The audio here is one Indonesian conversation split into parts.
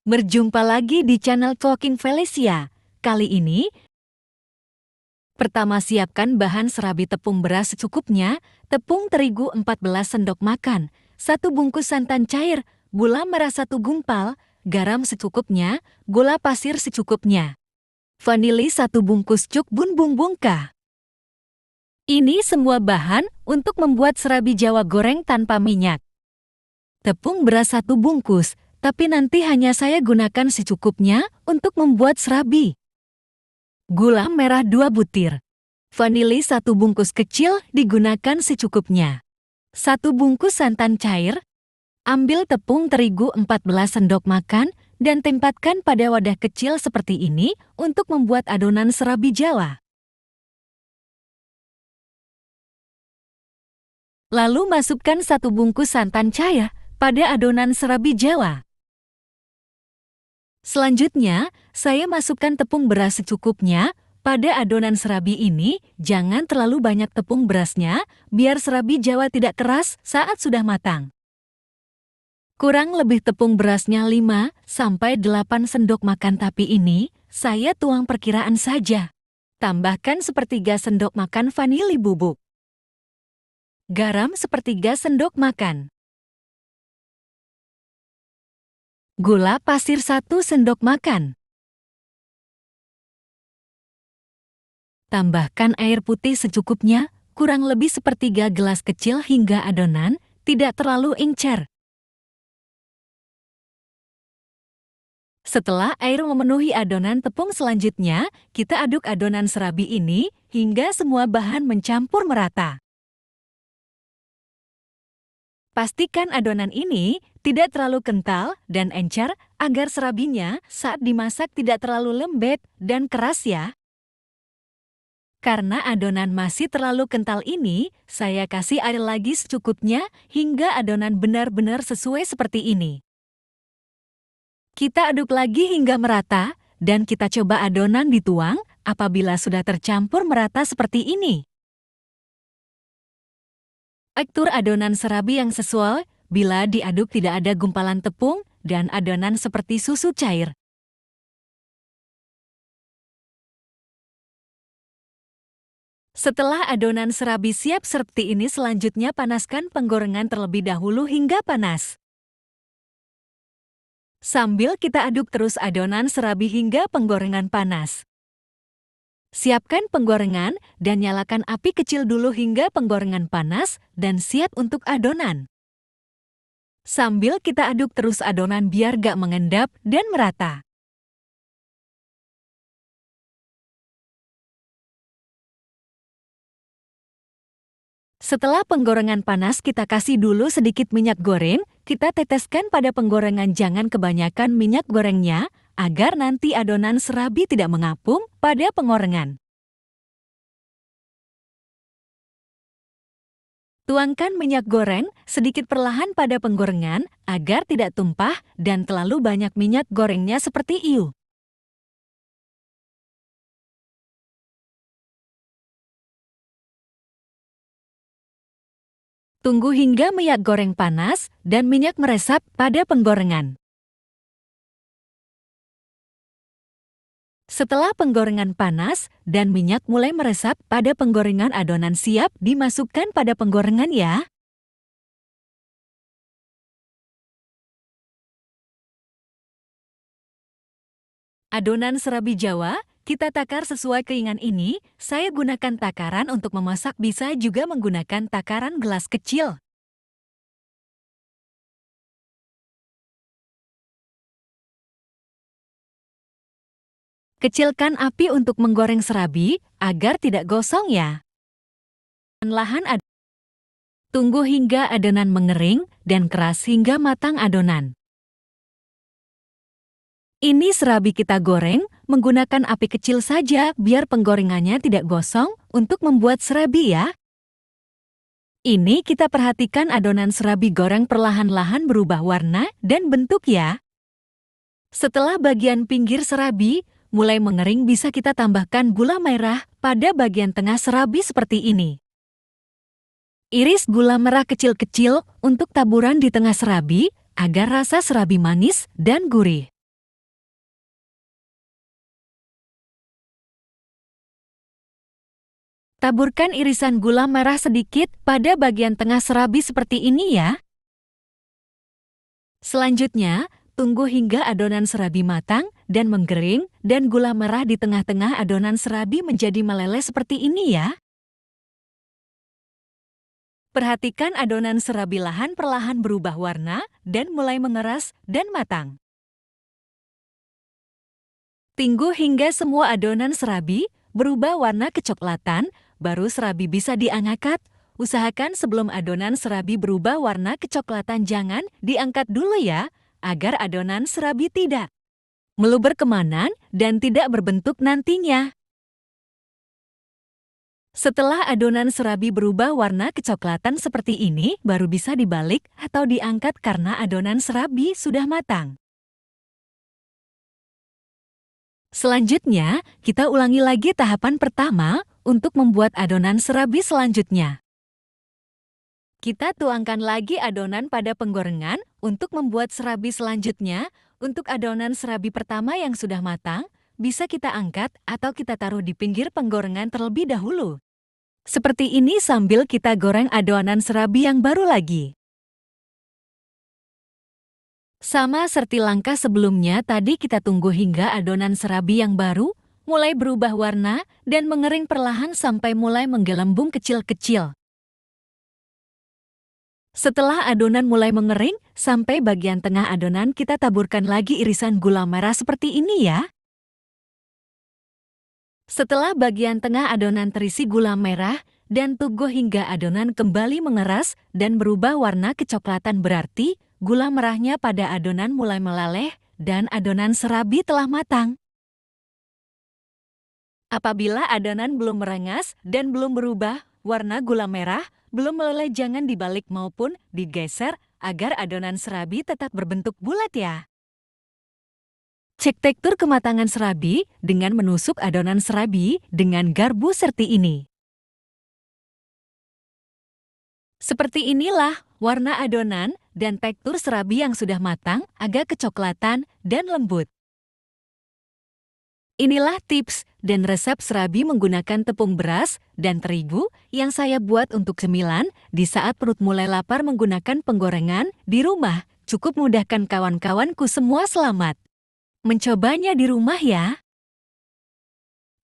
Berjumpa lagi di channel Talking Felicia. Kali ini, pertama siapkan bahan serabi tepung beras secukupnya, tepung terigu 14 sendok makan, 1 bungkus santan cair, gula merah 1 gumpal, garam secukupnya, gula pasir secukupnya, vanili 1 bungkus cuk bun bung bungka. Ini semua bahan untuk membuat serabi Jawa goreng tanpa minyak. Tepung beras 1 bungkus, tapi nanti hanya saya gunakan secukupnya untuk membuat serabi. Gula merah 2 butir. Vanili 1 bungkus kecil digunakan secukupnya. 1 bungkus santan cair. Ambil tepung terigu 14 sendok makan dan tempatkan pada wadah kecil seperti ini untuk membuat adonan serabi Jawa. Lalu masukkan 1 bungkus santan cair pada adonan serabi Jawa. Selanjutnya, saya masukkan tepung beras secukupnya. Pada adonan serabi ini, jangan terlalu banyak tepung berasnya, biar serabi Jawa tidak keras saat sudah matang. Kurang lebih tepung berasnya 5-8 sendok makan, tapi ini saya tuang perkiraan saja. Tambahkan 1/3 sendok makan vanili bubuk. Garam 1/3 sendok makan. Gula pasir 1 sendok makan. Tambahkan air putih secukupnya, kurang lebih 1/3 gelas kecil hingga adonan tidak terlalu encer. Setelah air memenuhi adonan tepung selanjutnya, kita aduk adonan serabi ini hingga semua bahan mencampur merata. Pastikan adonan ini tidak terlalu kental dan encer agar serabinya saat dimasak tidak terlalu lembek dan keras ya. Karena adonan masih terlalu kental ini, saya kasih air lagi secukupnya hingga adonan benar-benar sesuai seperti ini. Kita aduk lagi hingga merata dan kita coba adonan dituang apabila sudah tercampur merata seperti ini. Atur adonan serabi yang sesuai bila diaduk tidak ada gumpalan tepung dan adonan seperti susu cair. Setelah adonan serabi siap seperti ini, selanjutnya panaskan penggorengan terlebih dahulu hingga panas. Sambil kita aduk terus adonan serabi hingga penggorengan panas. Siapkan penggorengan dan nyalakan api kecil dulu hingga penggorengan panas dan siap untuk adonan. Sambil kita aduk terus adonan biar gak mengendap dan merata. Setelah penggorengan panas, kita kasih dulu sedikit minyak goreng. Kita teteskan pada penggorengan, jangan kebanyakan minyak gorengnya, agar nanti adonan serabi tidak mengapung pada penggorengan. Tuangkan minyak goreng sedikit perlahan pada penggorengan agar tidak tumpah dan terlalu banyak minyak gorengnya seperti iu. Tunggu hingga minyak goreng panas dan minyak meresap pada penggorengan. Setelah penggorengan panas dan minyak mulai meresap pada penggorengan, adonan siap dimasukkan pada penggorengan ya. Adonan serabi Jawa, kita takar sesuai keinginan ini. Saya gunakan takaran untuk memasak, bisa juga menggunakan takaran gelas kecil. Kecilkan api untuk menggoreng serabi agar tidak gosong ya. Perlahan tunggu hingga adonan mengering dan keras hingga matang adonan. Ini serabi kita goreng menggunakan api kecil saja biar penggorengannya tidak gosong untuk membuat serabi ya. Ini kita perhatikan adonan serabi goreng perlahan-lahan berubah warna dan bentuk ya. Setelah bagian pinggir serabi mulai mengering, bisa kita tambahkan gula merah pada bagian tengah serabi seperti ini. Iris gula merah kecil-kecil untuk taburan di tengah serabi agar rasa serabi manis dan gurih. Taburkan irisan gula merah sedikit pada bagian tengah serabi seperti ini ya. Selanjutnya, tunggu hingga adonan serabi matang dan menggering dan gula merah di tengah-tengah adonan serabi menjadi meleleh seperti ini ya. Perhatikan adonan serabi perlahan berubah warna dan mulai mengeras dan matang. Tunggu hingga semua adonan serabi berubah warna kecoklatan, baru serabi bisa diangkat. Usahakan sebelum adonan serabi berubah warna kecoklatan jangan diangkat dulu ya, agar adonan serabi tidak meluber kemanan dan tidak berbentuk nantinya. Setelah adonan serabi berubah warna kecoklatan seperti ini, baru bisa dibalik atau diangkat karena adonan serabi sudah matang. Selanjutnya, kita ulangi lagi tahapan pertama untuk membuat adonan serabi selanjutnya. Kita tuangkan lagi adonan pada penggorengan untuk membuat serabi selanjutnya. Untuk adonan serabi pertama yang sudah matang, bisa kita angkat atau kita taruh di pinggir penggorengan terlebih dahulu. Seperti ini sambil kita goreng adonan serabi yang baru lagi. Sama seperti langkah sebelumnya, tadi kita tunggu hingga adonan serabi yang baru mulai berubah warna dan mengering perlahan sampai mulai menggelembung kecil-kecil. Setelah adonan mulai mengering, sampai bagian tengah adonan kita taburkan lagi irisan gula merah seperti ini ya. Setelah bagian tengah adonan terisi gula merah dan tunggu hingga adonan kembali mengeras dan berubah warna kecoklatan, berarti gula merahnya pada adonan mulai meleleh dan adonan serabi telah matang. Apabila adonan belum merengas dan belum berubah warna gula merah, belum meleleh, jangan dibalik maupun digeser agar adonan serabi tetap berbentuk bulat ya. Cek tekstur kematangan serabi dengan menusuk adonan serabi dengan garpu seperti ini. Seperti inilah warna adonan dan tekstur serabi yang sudah matang, agak kecoklatan dan lembut. Inilah tips dan resep serabi menggunakan tepung beras dan terigu yang saya buat untuk cemilan di saat perut mulai lapar menggunakan penggorengan di rumah. Cukup mudahkan kawan-kawanku semua selamat mencobanya di rumah ya.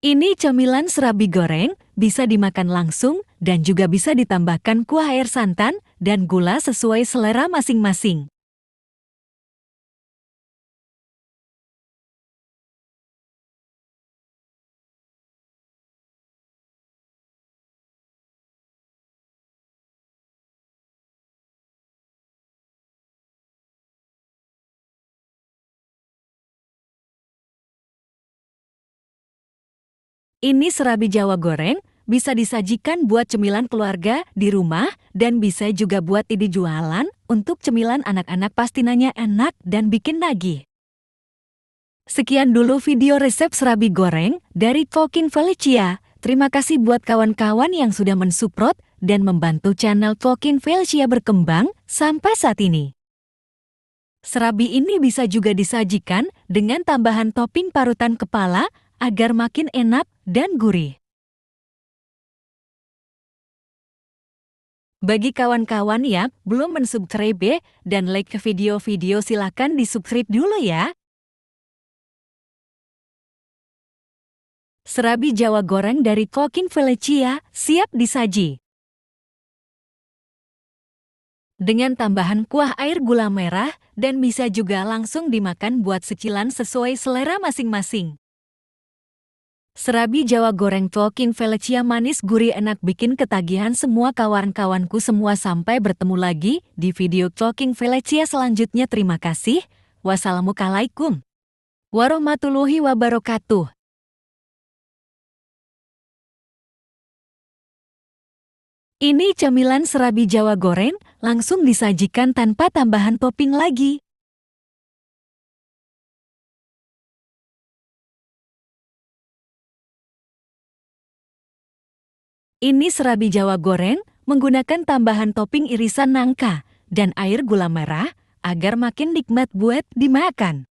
Ini cemilan serabi goreng, bisa dimakan langsung dan juga bisa ditambahkan kuah air santan dan gula sesuai selera masing-masing. Ini serabi Jawa goreng, bisa disajikan buat cemilan keluarga di rumah dan bisa juga buat ide jualan untuk cemilan anak-anak, pastinya enak dan bikin nagih. Sekian dulu video resep serabi goreng dari Cooking Felicia. Terima kasih buat kawan-kawan yang sudah mensupport dan membantu channel Cooking Felicia berkembang sampai saat ini. Serabi ini bisa juga disajikan dengan tambahan topping parutan kepala agar makin enak dan gurih. Bagi kawan-kawan yang belum mensubscribe dan like ke video-video, silakan di-subscribe dulu ya. Serabi Jawa goreng dari Cooking Felicia siap disaji. Dengan tambahan kuah air gula merah dan bisa juga langsung dimakan buat cicilan sesuai selera masing-masing. Serabi Jawa goreng Cooking Felicia manis gurih enak bikin ketagihan semua kawan-kawanku semua. Sampai bertemu lagi di video Cooking Felicia selanjutnya. Terima kasih. Wassalamualaikum warahmatullahi wabarakatuh. Ini camilan serabi Jawa goreng langsung disajikan tanpa tambahan topping lagi. Ini serabi Jawa goreng menggunakan tambahan topping irisan nangka dan air gula merah agar makin nikmat buat dimakan.